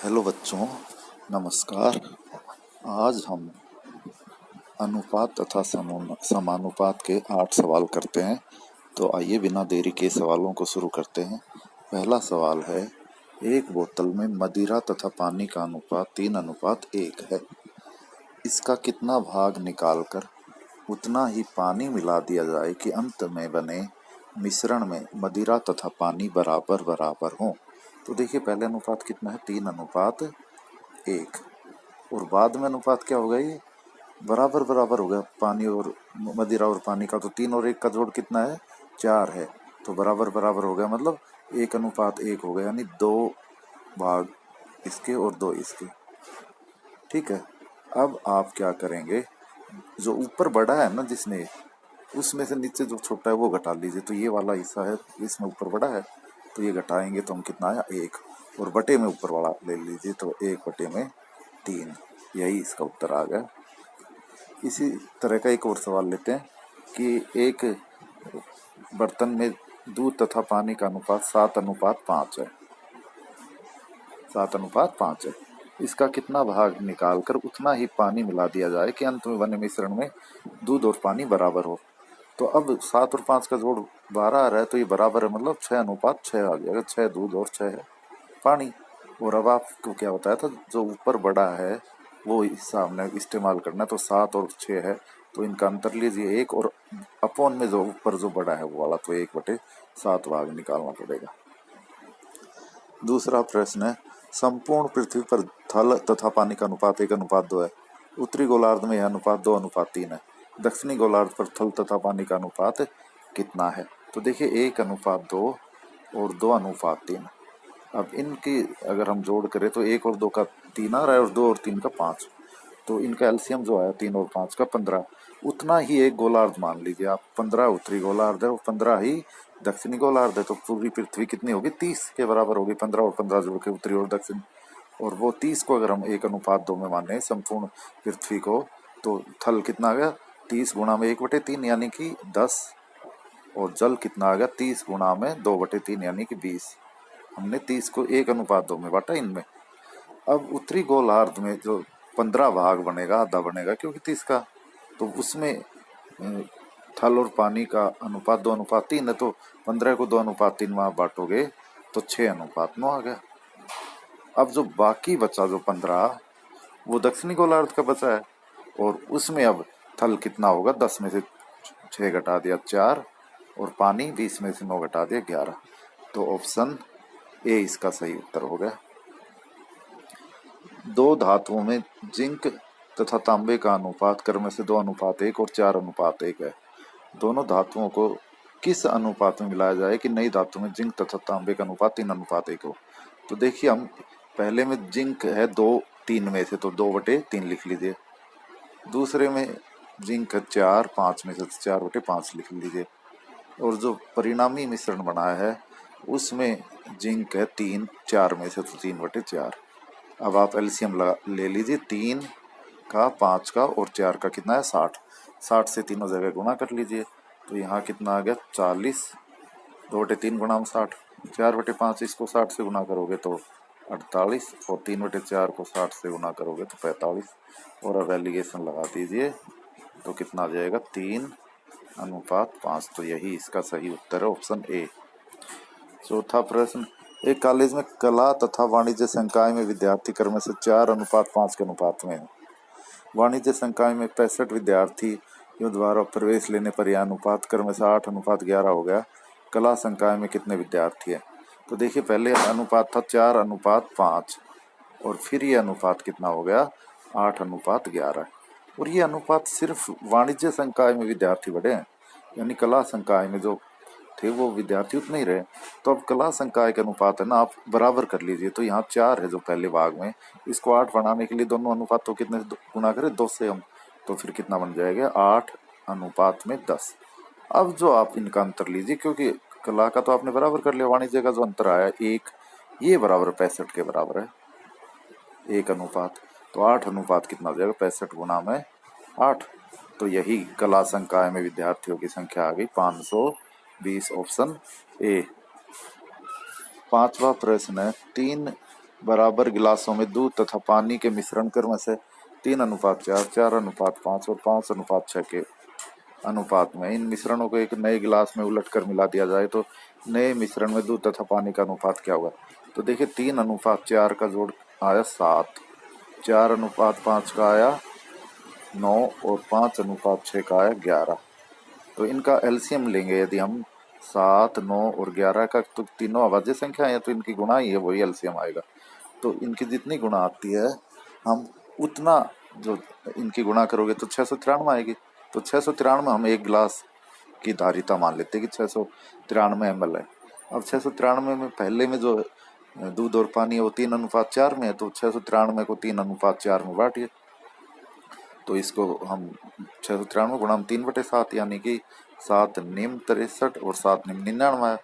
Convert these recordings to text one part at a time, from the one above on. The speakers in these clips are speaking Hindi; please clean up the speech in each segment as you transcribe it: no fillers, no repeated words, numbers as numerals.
हेलो बच्चों, नमस्कार। आज हम अनुपात तथा समानुपात के 8 सवाल करते हैं। तो आइए बिना देरी के सवालों को शुरू करते हैं। पहला सवाल है, एक बोतल में मदिरा तथा पानी का अनुपात 3:1 है। इसका कितना भाग निकालकर उतना ही पानी मिला दिया जाए कि अंत में बने मिश्रण में मदिरा तथा पानी बराबर बराबर हों। तो देखिए, पहले अनुपात कितना है, 3:1, और बाद में अनुपात क्या होगा, ये बराबर बराबर हो गया। पानी और मदिरा और पानी का तो 3 और 1 का जोड़ कितना है, 4 है। तो बराबर बराबर हो गया, मतलब 1:1 हो गया, यानी 2 भाग इसके और 2 इसके। ठीक है। अब आप क्या करेंगे, जो ऊपर बड़ा है ना जिसमें, उसमें से नीचे जो छोटा है वो घटा लीजिए। तो ये वाला हिस्सा है, इसमें ऊपर बड़ा है, तो ये घटाएंगे तो हम कितना आया, 1, और बटे में ऊपर वाला ले लीजिए, तो 1/3। यही इसका उत्तर आ गया। इसी तरह का एक और सवाल लेते हैं कि एक बर्तन में दूध तथा पानी का अनुपात 7:5 है। 7:5 है। इसका कितना भाग निकालकर उतना ही पानी मिला दिया जाए कि अंत में बने मिश्रण में दूध और पानी बराबर हो। तो अब 7 और 5 का जोड़ 12 आ रहा है, तो ये बराबर है, मतलब 6:6 आ जाएगा। 6 दूध और 6 है पानी। और अब आपको क्या बताया था, जो ऊपर बड़ा है वो हिस्सा हमने इस्तेमाल करना है। तो 7 और 6 है, तो इनका अंतर लीजिए 1, और अपॉन में जो ऊपर जो बड़ा है वो वाला, तो 1/7 भाग निकालना पड़ेगा। दूसरा प्रश्न है, संपूर्ण पृथ्वी पर थल तथा पानी का अनुपात 1:2 है। उत्तरी गोलार्ध में यह अनुपात 2:3 है। दक्षिणी गोलार्ध पर थल तथा पानी का अनुपात कितना है। तो देखिए, 1:2 और 2:3। अब इनकी अगर हम जोड़ करें तो 1 और 2 का 3 आ रहा है, और 2 और 3 का 5। तो इनका एलसीएम जो आया 3 और 5 का 15। उतना ही एक गोलार्ध मान लीजिए आप, 15 उत्तरी गोलार्ध है और 15 ही दक्षिणी गोलार्ध है। तो पूरी पृथ्वी कितनी होगी, 30 के बराबर होगी। 15 और 15 जोड़ के उत्तरी और दक्षिण, और वो 30 को अगर हम 1:2 में माने संपूर्ण पृथ्वी को, तो थल कितना आ गया, 30 गुणा में 1/3 यानी कि 10, और जल कितना आ गया, 30 गुणा में 2/3 यानी कि 20। हमने 30 को 1:2 में बांटा इनमें। अब उत्तरी गोलार्ध में जो 15 भाग बनेगा, आधा बनेगा, क्योंकि 30 का, तो उसमें थल और पानी का अनुपात 2:3 है। तो 15 को 2:3 में आप बांटोगे तो 6:9 आ गया। अब जो बाकी बचा, जो 15, वो दक्षिणी गोलार्ध का बचा है, और उसमें अब थल कितना होगा, 10 में से 6 घटा दिया 4, और पानी 20 में से 9 घटा दिया 11। तो ऑप्शन ए इसका सही उत्तर हो गया। दो धातुओं में जिंक तथा तांबे का अनुपात क्रम से 2:1 और 4:1 है। दोनों धातुओं को किस अनुपात में मिलाया जाए कि नई धातु में जिंक तथा तांबे का अनुपात 3:1 हो। तो देखिए, हम पहले में जिंक है 2 3 में से, तो 2/3 लिख लीजिए। दूसरे में जिंक है 4 5 में से, तो 4/5 लिख लीजिए। और जो परिणामी मिश्रण बना है उसमें जिंक है 3 4 में से, तो 3/4। अब आप एलसीएम ले लीजिए, 3 का 5 का और 4 का कितना है, 60। 60 से तीनों जगह गुणा कर लीजिए, तो यहाँ कितना आ गया, 40। 2/3 गुणा में 60, 4/5 इसको 60 से गुणा करोगे तो 48, और 3/4 को 60 से गुणा करोगे तो 45। और अब एलिगेशन लगा दीजिए, तो कितना आ जाएगा, 3:5। तो यही इसका सही उत्तर है, ऑप्शन ए। चौथा प्रश्न, एक कॉलेज में कला तथा वाणिज्य संकाय में विद्यार्थी क्रम से 4:5 के अनुपात में है। वाणिज्य संकाय में 65 विद्यार्थियों द्वारा प्रवेश लेने पर यह अनुपात क्रम से 8:11 हो गया। कला संकाय में कितने विद्यार्थी हैं। तो देखिए, पहले अनुपात था 4:5, और फिर ये अनुपात कितना हो गया, 8:11। और ये अनुपात सिर्फ वाणिज्य संकाय में विद्यार्थी बढ़े हैं, यानी कला संकाय में जो थे वो विद्यार्थी उतने ही रहे। तो अब कला संकाय के अनुपात है ना, आप बराबर कर लीजिए। तो यहाँ 4 है जो पहले भाग में, इसको 8 बनाने के लिए दोनों अनुपात तो कितने गुना करें, 2 से हम, तो फिर कितना बन जाएगा, 8:10। अब जो आप इनका अंतर लीजिए, क्योंकि कला का तो आपने बराबर कर लिया, वाणिज्य का जो अंतर आया 1, ये बराबर 65 के बराबर है, 1 अनुपात। तो 8 अनुपात कितना हो जाएगा, 65 गुना में 8। तो यही कला संकाय में विद्यार्थियों की संख्या आ गई 520, ऑप्शन ए। पांचवा प्रश्न है, 3 बराबर गिलासों में दूध तथा पानी के मिश्रण क्रम से 3:4, 4:5 और 5:6 के अनुपात में इन मिश्रणों को एक नए गिलास में उलटकर मिला दिया जाए तो नए मिश्रण में दूध तथा पानी का अनुपात क्या होगा। तो देखिए 3:4 का जोड़ आया 7, 4:5 का आया 9 और 5:6 का आया 11। तो इनका एलसीएम लेंगे यदि हम 7, 9 और 11 का, तो तीनों अभाज्य संख्या है तो इनकी गुणा ही है, वही एलसीएम आएगा। तो इनकी जितनी गुणा आती है हम उतना जो इनकी गुणा करोगे तो 693 आएगी। तो 693 हम एक गिलास की धारिता मान लेते हैं कि 693 ml है। अब 693 में पहले में जो दूध और पानी है वो 3:4 में है, तो 693 को 3:4 में बांटिए। तो इसको हम 693 गुणा 3/7 यानी कि 7 निम 63 और 7 निम 99 है।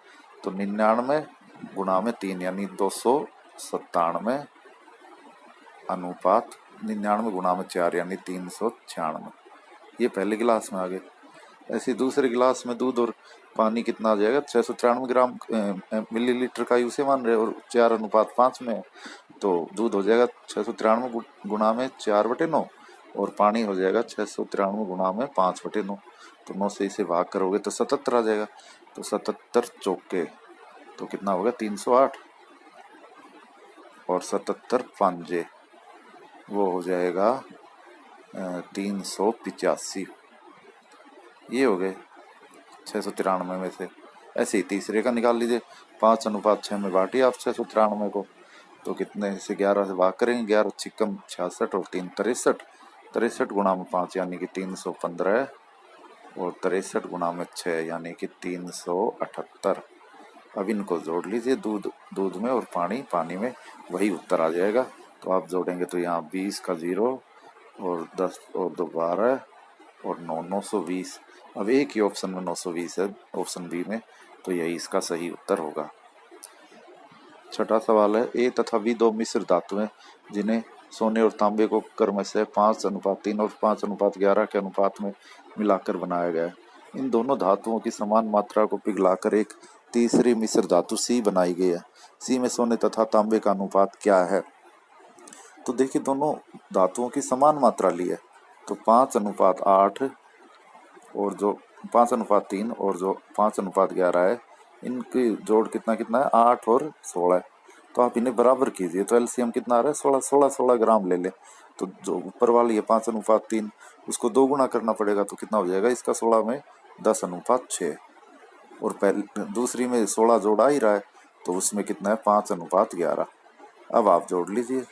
तो 99 गुणा में 3 यानी 297 अनुपात 99 गुणा में 4 यानी 396। ये पहले गिलास में आ गए। ऐसे दूसरे गिलास में दूध और पानी कितना आ जाएगा, 693 ग्राम मिलीलीटर का यूसे मान रहे और 4:5 में, तो दूध हो जाएगा 693 गुणा में 4/9 और पानी हो जाएगा 693 गुणा में 5/9। तो 9 से इसे भाग करोगे तो 77 आ जाएगा। तो 77 चौके तो कितना होगा 308 और 77 पंजे वो हो जाएगा 385। ये हो गए 693 में से। ऐसे ही तीसरे का निकाल लीजिए, 5:6 में बांटिए आप 693 को, तो कितने से 11 से भाग करेंगे, 11 छिक्कम 66 और 3 63, 63 गुणा में 5 यानी कि 315 और 63 गुणा में 6 यानी कि 378। अब इनको जोड़ लीजिए, दूध में और पानी में, वही उत्तर आ जाएगा। तो आप जोड़ेंगे तो यहाँ 20 का 0 और 10 और 2 12 और 9 920। अब एक ही ऑप्शन में 920 है, ऑप्शन बी में, तो यही इसका सही उत्तर होगा। छठा सवाल है, ए तथा बी दो मिश्र धातु हैं जिन्हें सोने और तांबे को क्रमशः 5:3 और 5:11 के अनुपात में मिलाकर बनाया गया है। इन दोनों धातुओं की समान मात्रा को पिघलाकर एक तीसरी मिश्र धातु सी बनाई गई है। सी में सोने तथा तांबे का अनुपात क्या है। तो देखिए दोनों धातुओं की समान मात्रा ली है, तो 5:8 और जो 5:3 और जो 5:11 है, इनकी जोड़ कितना कितना है 8 और 16 है। तो आप इन्हें बराबर कीजिए तो एलसीएम कितना आ रहा है 16 ग्राम ले लें। तो जो ऊपर वाली है 5:3 उसको 2 गुना करना पड़ेगा, तो कितना हो जाएगा इसका 16 में 10:6 और पहले दूसरी में 16 जोड़ा ही रहा है तो उसमें कितना है 5:11। अब आप जोड़ लीजिए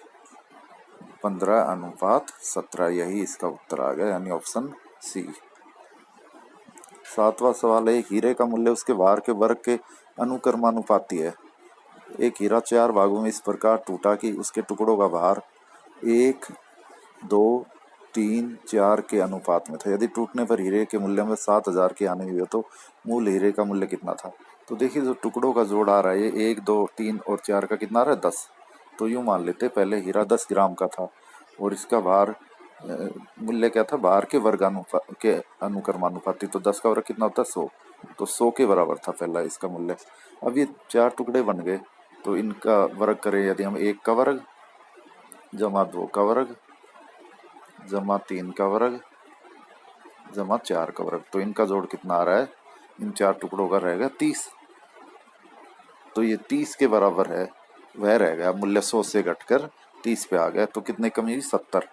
15:17, यही इसका उत्तर आ गया यानी ऑप्शन सी। सातवां सवाल है, हीरे का मूल्य उसके भार के वर्ग के अनुक्रमानुपाती है। एक हीरा 4 भागों में इस प्रकार टूटा कि उसके टुकड़ों का भार 1, 2, 3, 4 के अनुपात में था। यदि टूटने पर हीरे के मूल्य में 7,000 की हानि हुई तो मूल हीरे का मूल्य कितना था। तो देखिए जो टुकड़ों का जोड़ आ रहा है ये 1, 2, 3 और 4 का कितना आ रहा है 10। तो यूँ मान लेते पहले हीरा 10 ग्राम का था और इसका भार मूल्य क्या था, भार के वर्ग के अनुक्रमानुपाती, तो 10 का वर्ग कितना होता है 100, तो 100 के बराबर था पहला इसका मूल्य। अब ये 4 टुकड़े बन गए तो इनका वर्ग करें यदि हम 1 का वर्ग जमा 2 का वर्ग जमा 3 का वर्ग जमा 4 का वर्ग, तो इनका जोड़ कितना आ रहा है, इन 4 टुकड़ों का रहेगा 30। तो ये 30 के बराबर है, वह रह गया मूल्य 100 से घटकर 30 पे आ गया, तो कितने कमी हुई 70।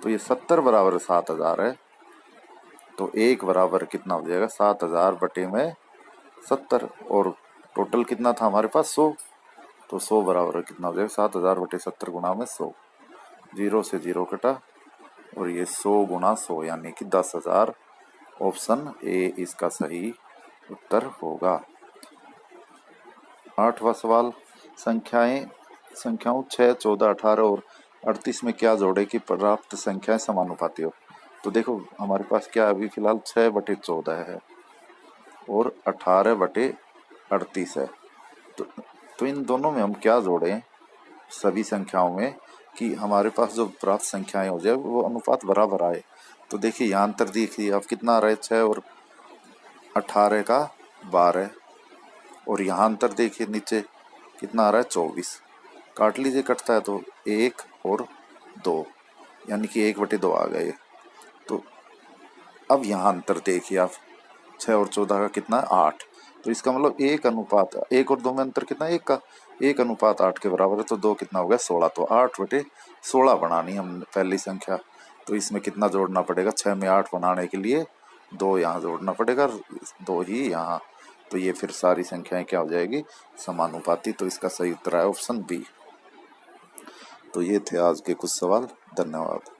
तो ये 70 बराबर 7,000 है, तो 1 बराबर कितना हो जाएगा 7,000 बटे में 70 और टोटल कितना था हमारे पास 100, तो 100 बराबर कितना हो जाएगा 7,000 बटे 70 गुणा में 100, 0 से 0 कटा और ये 100 गुणा 100 यानी कि 10,000। ऑप्शन ए इसका सही उत्तर होगा। 8वां सवाल, संख्याओं 6, 14, 18 और 38 में क्या जोड़े कि प्राप्त संख्याएं समानुपाती हो। तो देखो हमारे पास क्या अभी फिलहाल 6/14 है और 18/38 है, तो इन दोनों में हम क्या जोड़ें सभी संख्याओं में कि हमारे पास जो प्राप्त संख्याएं हो जाए वो अनुपात बराबर आए। तो देखिए यहाँ अंतर देखिए अब कितना आ रहा है 6 और 18 का 12 और यहाँ अंतर देखिए नीचे कितना आ रहा है 24 काट लीजिए, कटता है तो 1 और 2, यानी कि 1/2 आ गए। तो अब यहाँ अंतर देखिए आप, 6 और 14 का कितना है, 8। तो इसका मतलब 1 और 2 में अंतर कितना है, 1 का, 1:8 के बराबर है। तो 2 कितना हो गया, 16। तो 8/16 बनानी हम पहली संख्या। तो इसमें कितना जोड़ना पड़ेगा, 6 में 8 बनाने के लिए 2 यहाँ जोड़ना पड़ेगा, 2 ही यहाँ। तो ये फिर सारी संख्याएं क्या हो जाएगी, समानुपाती। तो इसका सही उत्तर है ऑप्शन बी। तो ये थे आज के कुछ सवाल। धन्यवाद।